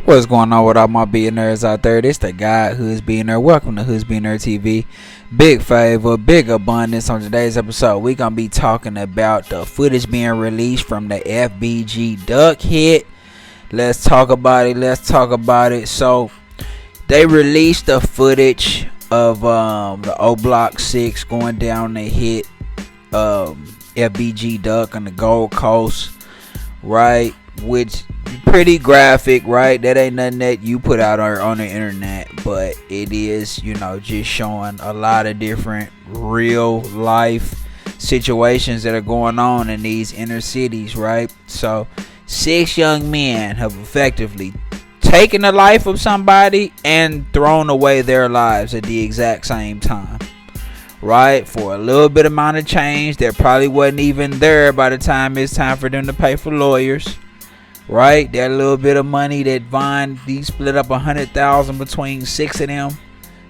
What's going on with all my billionaires out there? This the guy Who's Billionaire. Welcome to Who's Billionaire TV. Big favor, big abundance. On today's episode, we're gonna be talking about the footage being released from the FBG Duck hit. Let's talk about it. So they released the footage of the Oblock 6 going down the hit FBG Duck on the Gold Coast, right? Which pretty graphic, right? That ain't nothing that you put out on the internet, but it is, just showing a lot of different real life situations that are going on in these inner cities, right? So 6 young men have effectively taken the life of somebody and thrown away their lives at the exact same time, right? For a little bit amount of change that probably wasn't even there by the time it's time for them to pay for lawyers, right? That little bit of money that Vaughn, he split up $100,000 between 6 of them.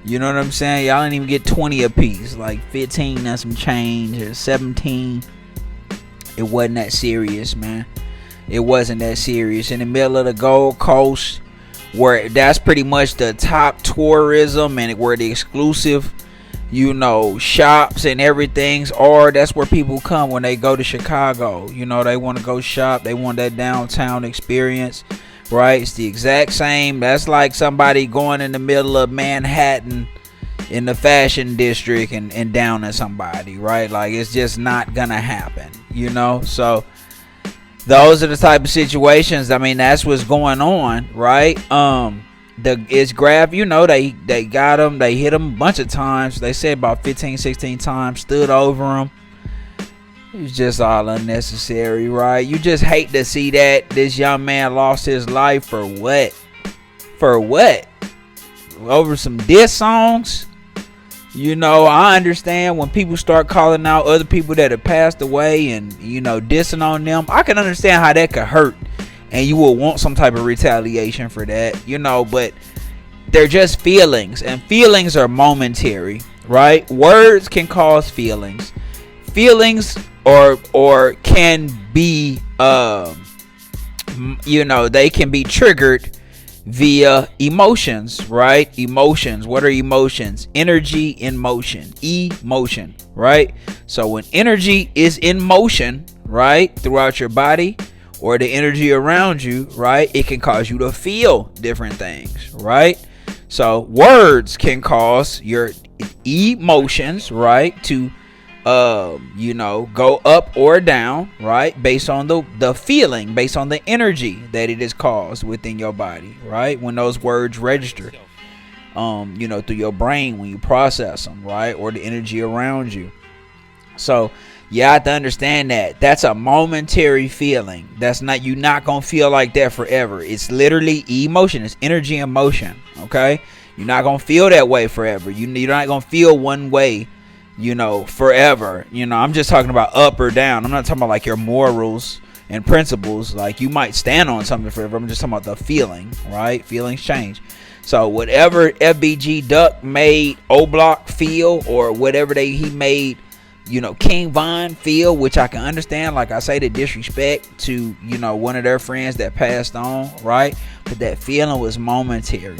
You know what I'm saying? Y'all didn't even get 20 apiece, like 15 and some change, or 17. It wasn't that serious, man. It wasn't that serious. In the middle of the Gold Coast, where that's pretty much the top tourism and where the exclusive, shops and everything's are. That's where people come when they go to Chicago. They want to go shop. They want that downtown experience, right? It's the exact same. That's like somebody going in the middle of Manhattan in the fashion district and downing somebody, right? Like, it's just not gonna happen, So those are the type of situations. I mean, that's what's going on, right? It's grab, they got him, they hit him a bunch of times. They said about 15-16 times, stood over him. It was just all unnecessary, right? You just hate to see that this young man lost his life for what? Over some diss songs? I understand when people start calling out other people that have passed away and, dissing on them. I can understand how that could hurt. And you will want some type of retaliation for that, but they're just feelings. And feelings are momentary, right? Words can cause feelings. Feelings or can be, they can be triggered via emotions, right? Emotions. What are emotions? Energy in motion. Emotion, right? So when energy is in motion, right, throughout your body, or the energy around you, right, it can cause you to feel different things, right? So words can cause your emotions, right, to go up or down, right, based on the feeling, based on the energy that it is caused within your body, right? When those words register, through your brain when you process them, right, or the energy around you. So you have to understand that that's a momentary feeling. You're not gonna feel like that forever. It's literally emotion. It's energy and motion. Okay, you're not gonna feel that way forever. You're not gonna feel one way, forever. I'm just talking about up or down. I'm not talking about like your morals and principles. Like, you might stand on something forever. I'm just talking about the feeling, right? Feelings change. So whatever FBG Duck made Oblock feel, or whatever he made, King Von feel, which I can understand, like I say, the disrespect to, one of their friends that passed on, right? But that feeling was momentary,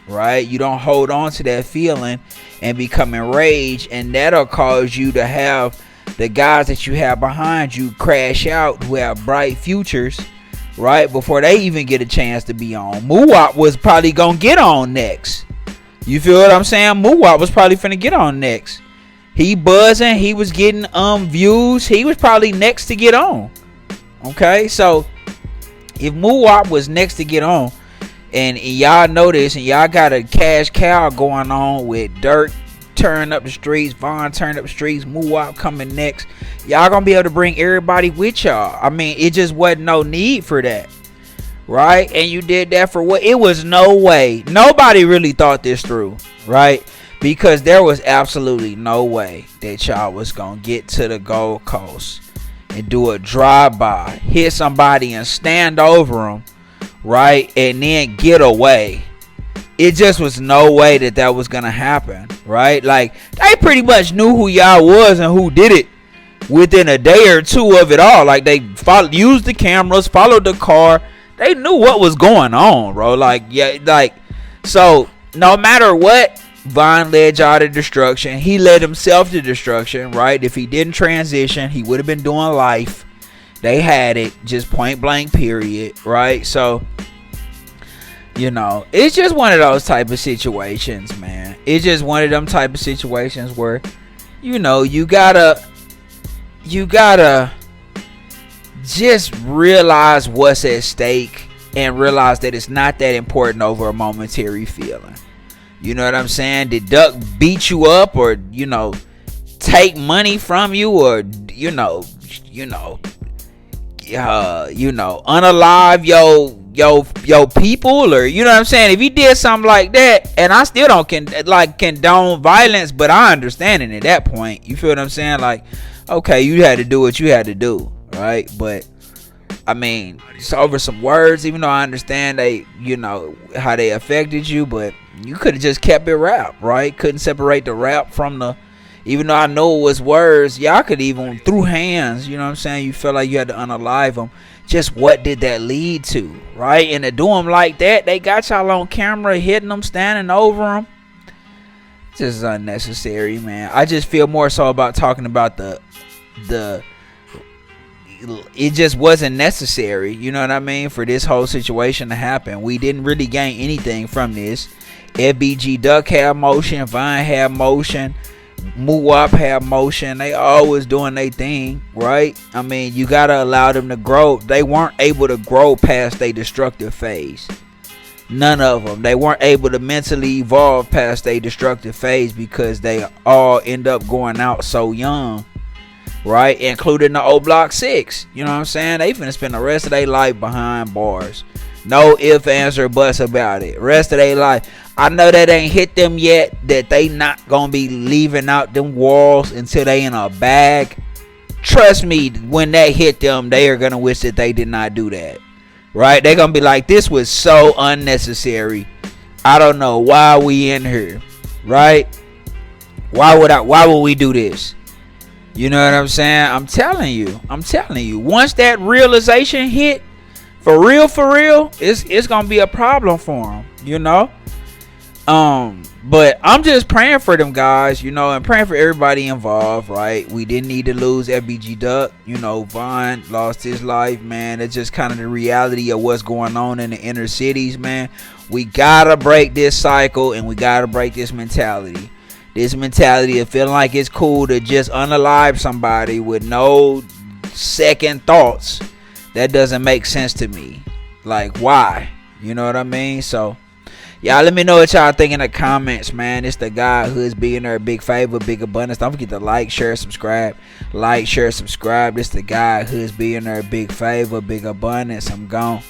right? You don't hold on to that feeling and become enraged, and that'll cause you to have the guys that you have behind you crash out, who have bright futures, right, before they even get a chance to be on. Muwap was probably gonna get on next. You feel what I'm saying? Muwap was probably finna get on next. He buzzing, he was getting views. He was probably next to get on. Okay, so if Muwap was next to get on, and y'all know this, and y'all got a cash cow going on with Dirk turning up the streets, Vaughn turning up the streets, Muwap coming next, y'all gonna be able to bring everybody with y'all. I mean, it just wasn't no need for that, right? And you did that for what? It was no way. Nobody really thought this through, right? Because there was absolutely no way that y'all was gonna get to the Gold Coast and do a drive-by, hit somebody and stand over them, right, and then get away. It just was no way that was gonna happen, right? Like, they pretty much knew who y'all was and who did it. within a day or two of it all. Like, they used the cameras, followed the car. They knew what was going on, bro. Like, yeah, like, so no matter what, Von led y'all to destruction. He led himself to destruction, right? If he didn't transition, he would have been doing life. They had it, just point blank, period, right? So, you know, it's just one of those type of situations, man. It's just one of them type of situations where, you know, you gotta just realize what's at stake and realize that it's not that important over a momentary feeling. You know what I'm saying? Did Duck beat you up, or, you know, take money from you, or, unalive your people, or, you know what I'm saying? If he did something like that, and I still don't condone violence, but I understand it at that point. You feel what I'm saying? Like, okay, you had to do what you had to do, right? But I mean, it's over some words, even though I understand they, you know, how they affected you, but you could have just kept it rap, right? Couldn't separate the rap from the, even though I know it was words, y'all could even, through hands, you know what I'm saying? You felt like you had to unalive them. Just what did that lead to, right? And to do them like that, they got y'all on camera hitting them, standing over them. Just unnecessary, man. I just feel more so about talking about the it just wasn't necessary, you know what I mean, for this whole situation to happen. We didn't really gain anything from this. FBG Duck had motion, Vine had motion, Muwap had motion. They always doing their thing, right? I mean, you gotta allow them to grow. They weren't able to grow past their destructive phase. None of them. They weren't able to mentally evolve past their destructive phase because they all end up going out so young, right? Including the Oblock 6. You know what I'm saying? They finna spend the rest of their life behind bars. No ifs, ands, or buts about it. Rest of their life. I know that ain't hit them yet, that they not gonna be leaving out them walls until they in a bag. Trust me, when that hit them, they are gonna wish that they did not do that. Right? They're gonna be like, this was so unnecessary. I don't know why we in here. Right? Why would we do this? You know what I'm saying? I'm telling you. Once that realization hit, for real, it's gonna be a problem for them, you know. But I'm just praying for them guys, you know, and praying for everybody involved, right? We didn't need to lose FBG Duck, you know. Vaughn lost his life, man. It's just kind of the reality of what's going on in the inner cities, man. We gotta break this cycle, and we gotta break this mentality. This mentality of feeling like it's cool to just unalive somebody with no second thoughts. That doesn't make sense to me. Like, why? You know what I mean? So, y'all let me know what y'all think in the comments, man. It's the guy who's being there. Big favor, big abundance. Don't forget to like, share, subscribe. Like, share, subscribe. It's the guy who's being there. Big favor, big abundance. I'm gone.